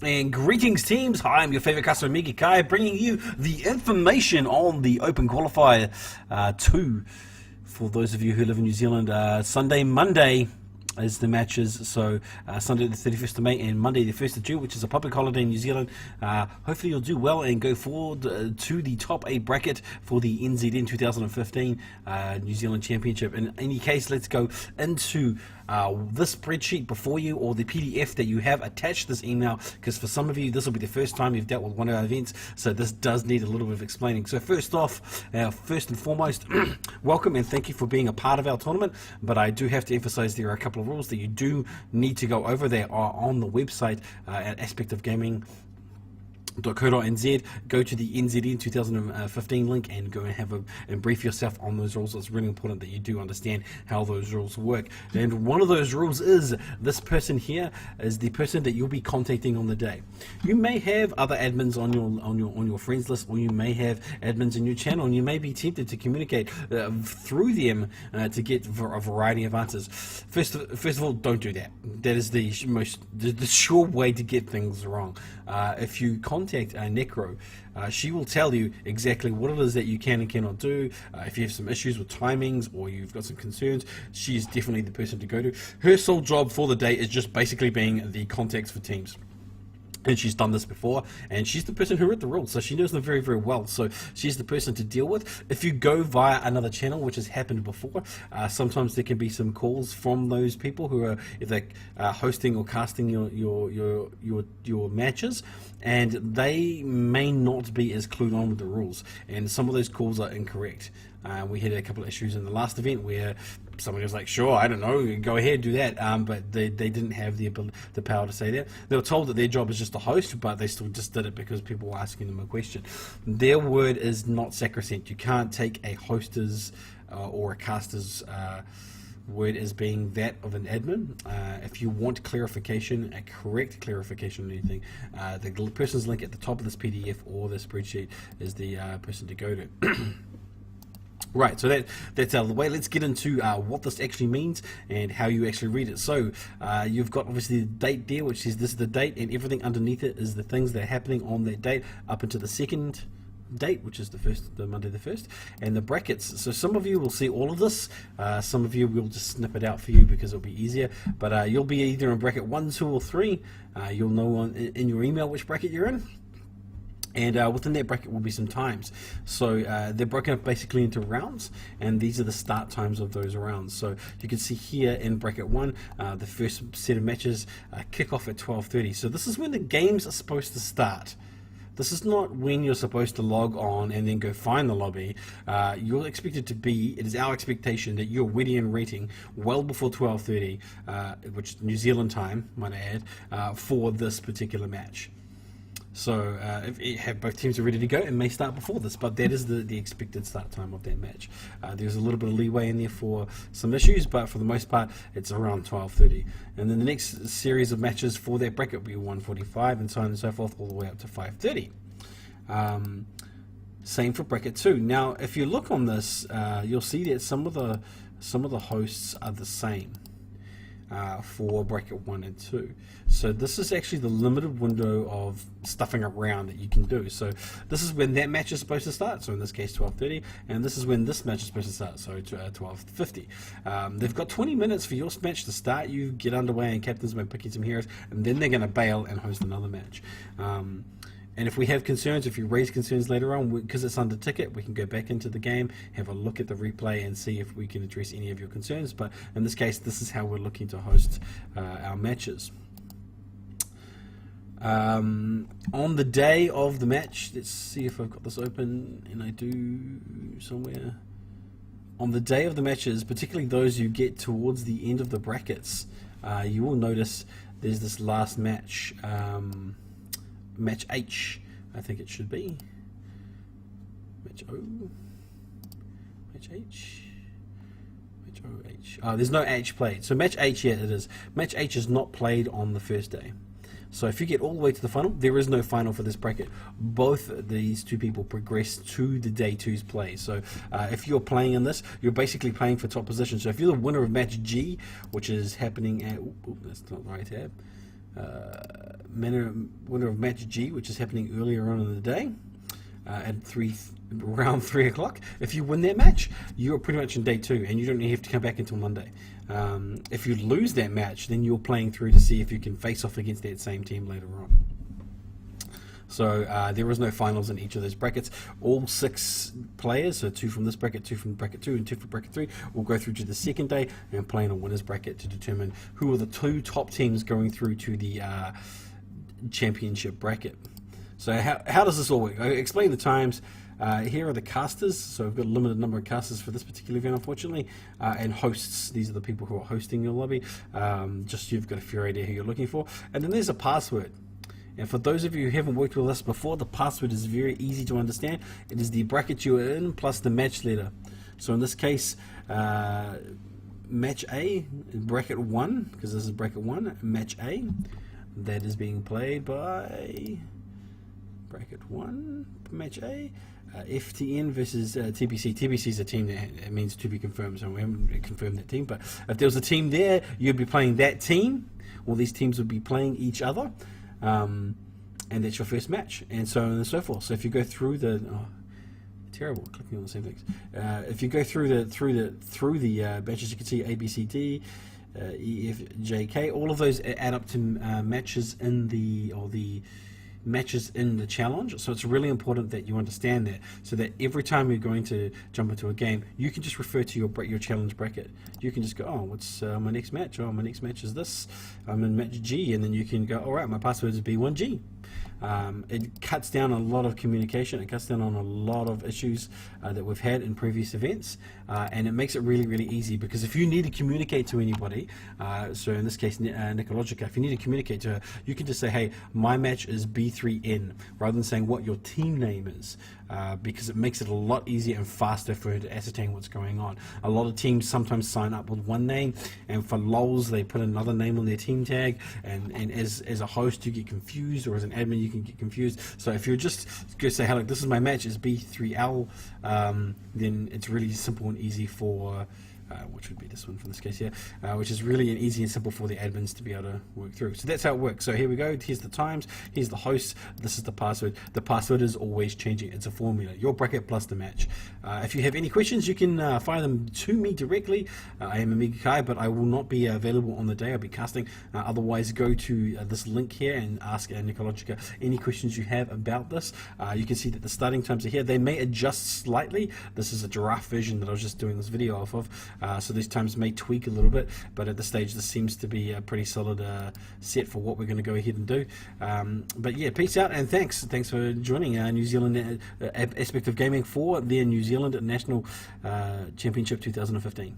And greetings, teams. Hi, I'm your favorite customer, Miki Kai, bringing you the information on the Open Qualifier 2 for those of you who live in New Zealand. Sunday, Monday is the matches. So Sunday the 31st of May and Monday the 1st of June, which is a public holiday in New Zealand. Hopefully you'll do well and go forward to the top 8 bracket for the NZN 2015 New Zealand Championship. In any case, let's go into this spreadsheet before you, or the PDF that you have attached to this email, because for some of you this will be the first time you've dealt with one of our events, so this does need a little bit of explaining. So first off, first and foremost, welcome and thank you for being a part of our tournament, but I do have to emphasize there are a couple of rules that you do need to go over. They are on the website at aspectofgaming.co.nz. Go to the NZN 2015 link and go and brief yourself on those rules. It's really important that you do understand how those rules work. And one of those rules is this person here is the person that you'll be contacting on the day. You may have other admins on your friends list, or you may have admins in your channel, and you may be tempted to communicate through them to get a variety of answers. First of all, don't do that. That is the sure way to get things wrong. If you contact Necro, she will tell you exactly what it is that you can and cannot do. If you have some issues with timings or you've got some concerns, she is definitely the person to go to. Her sole job for the day is just basically being the contacts for teams. And she's done this before, and she's the person who wrote the rules, so she knows them very, very well. So she's the person to deal with. If you go via another channel, which has happened before, sometimes there can be some calls from those people who are either hosting or casting your matches, and they may not be as clued on with the rules, and some of those calls are incorrect. We had a couple of issues in the last event where somebody was like, sure, I don't know, go ahead, do that, but they didn't have the power to say that. They were told that their job is just to host, but they still just did it because people were asking them a question. Their word is not sacrosanct. You can't take a hoster's or a caster's word as being that of an admin. If you want clarification, a correct clarification on anything, the person's link at the top of this PDF or the spreadsheet is the person to go to. Right, so that's out of the way. Let's get into what this actually means and how you actually read it. So you've got obviously the date there, which says this is the date, and everything underneath it is the things that are happening on that date up until the second date, which is the Monday the 1st, and the brackets. So some of you will see all of this, some of you will just snip it out for you because it'll be easier, but you'll be either in bracket 1, 2, or 3. You'll know in your email which bracket you're in. And within that bracket will be some times. So they're broken up basically into rounds, and these are the start times of those rounds. So you can see here in bracket 1, the first set of matches kick off at 12:30. So this is when the games are supposed to start. This is not when you're supposed to log on and then go find the lobby. You're expected to be, it is our expectation that you're ready and rating well before 12:30, which is New Zealand time, might I add, for this particular match. So if both teams are ready to go, it may start before this, but that is the expected start time of that match. There's a little bit of leeway in there for some issues, but for the most part, it's around 12:30. And then the next series of matches for that bracket will be 1:45, and so on and so forth, all the way up to 5:30. Same for bracket 2. Now, if you look on this, you'll see that some of the hosts are the same. For bracket 1 and 2. So this is actually the limited window of stuffing around that you can do. So this is when that match is supposed to start, so in this case 12:30, and this is when this match is supposed to start, so 12:50. They've got 20 minutes for your match to start. You get underway and captains by picking some heroes, and then they're going to bail and host another match. And if we have concerns, if you raise concerns later on, because it's under ticket, we can go back into the game, have a look at the replay, and see if we can address any of your concerns. But in this case, this is how we're looking to host our matches. On the day of the match, let's see if I've got this open, and I do somewhere. On the day of the matches, particularly those you get towards the end of the brackets, you will notice there's this last match. Match H, I think it should be. Match O. Match H. Match O, H. There's no H played. So match H, yeah, it is. Match H is not played on the first day. So if you get all the way to the final, there is no final for this bracket. Both these two people progress to the day 2's play. So if you're playing in this, you're basically playing for top position. So if you're the winner of match G, which is happening at, that's not the right tab. winner of match G, which is happening earlier on in the day at around 3 o'clock. If you win that match, you're pretty much in day 2, and you don't have to come back until Monday. If you lose that match, then you're playing through to see if you can face off against that same team later on. So there is no finals in each of those brackets. All 6 players, so 2 from this bracket, 2 from bracket 2, and 2 from bracket 3, will go through to the second day and play in a winner's bracket to determine who are the 2 top teams going through to the championship bracket. So how does this all work? I explain the times. Here are the casters, so we've got a limited number of casters for this particular event, unfortunately, and hosts. These are the people who are hosting your lobby. Just so you've got a fair idea who you're looking for. And then there's a password. And for those of you who haven't worked with us before, the password is very easy to understand. It is the bracket you are in plus the match letter. So in this case, match A, bracket 1, because this is bracket 1, match A, that is being played by bracket 1, match A, FTN versus TBC. TBC is a team that means to be confirmed, so we haven't confirmed that team. But if there was a team there, you'd be playing that team. All these teams would be playing each other. And that's your first match, and so on and so forth. So if you go through the terrible clicking on the same things. If you go through the matches, you can see A, B, C, D, E, F, J, K. All of those add up to matches in the matches in the challenge. So it's really important that you understand that, so that every time you're going to jump into a game, you can just refer to your challenge bracket. You can just go, oh, what's my next match? Oh, my next match is this. I'm in match G, and then you can go, all right, my password is B1G. It cuts down a lot of communication. It cuts down on a lot of issues that we've had in previous events, and it makes it really, really easy, because if you need to communicate to anybody, so in this case Nicologica, if you need to communicate to her, you can just say, hey, my match is B3N, rather than saying what your team name is, because it makes it a lot easier and faster for her to ascertain what's going on. A lot of teams sometimes sign up with one name, and for lols they put another name on their team tag, and as a host you get confused, or as an admin you can get confused. So if you're just going to say, hey, look, this is my match, is B3L, then it's really simple and easy for which would be this one from this case here, which is really easy and simple for the admins to be able to work through. So that's how it works. So here we go. Here's the times. Here's the host. This is the password. The password is always changing. It's a formula. Your bracket plus the match. If you have any questions, you can fire them to me directly. I am Amiga Kai, but I will not be available on the day. I'll be casting. Otherwise, go to this link here and ask Nicologica any questions you have about this. You can see that the starting times are here. They may adjust slightly. This is a giraffe version that I was just doing this video off of. So these times may tweak a little bit, but at this stage this seems to be a pretty solid set for what we're going to go ahead and do. But yeah, peace out, and thanks for joining New Zealand Aspect of Gaming for the New Zealand National Championship 2015.